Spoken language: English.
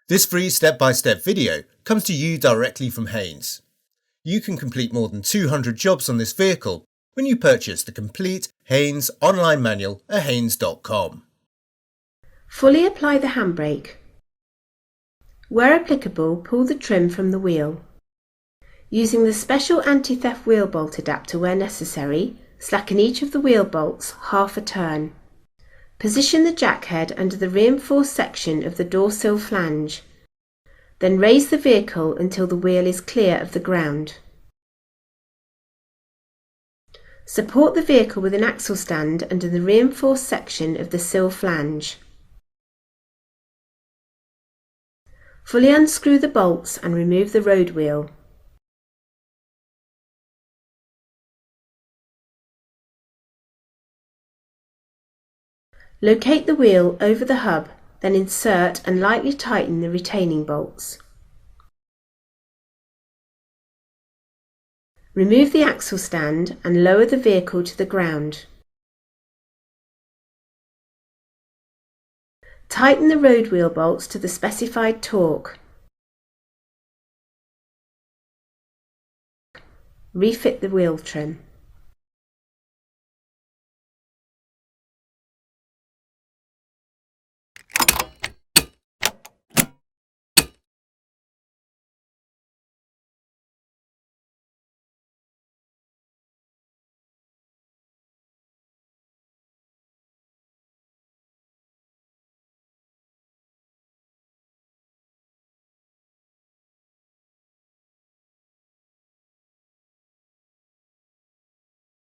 This free step-by-step video comes to you directly from Haynes. You can complete more than 200 jobs on this vehicle when you purchase the complete Haynes online manual at haynes.com. Fully apply the handbrake. Where applicable, pull the trim from the wheel. Using the special anti-theft wheel bolt adapter where necessary, slacken each of the wheel bolts half a turn. Position the jack head under the reinforced section of the door sill flange. Then raise the vehicle until the wheel is clear of the ground. Support the vehicle with an axle stand under the reinforced section of the sill flange. Fully unscrew the bolts and remove the road wheel. Locate the wheel over the hub, then insert and lightly tighten the retaining bolts. Remove the axle stand and lower the vehicle to the ground. Tighten the road wheel bolts to the specified torque. Refit the wheel trim.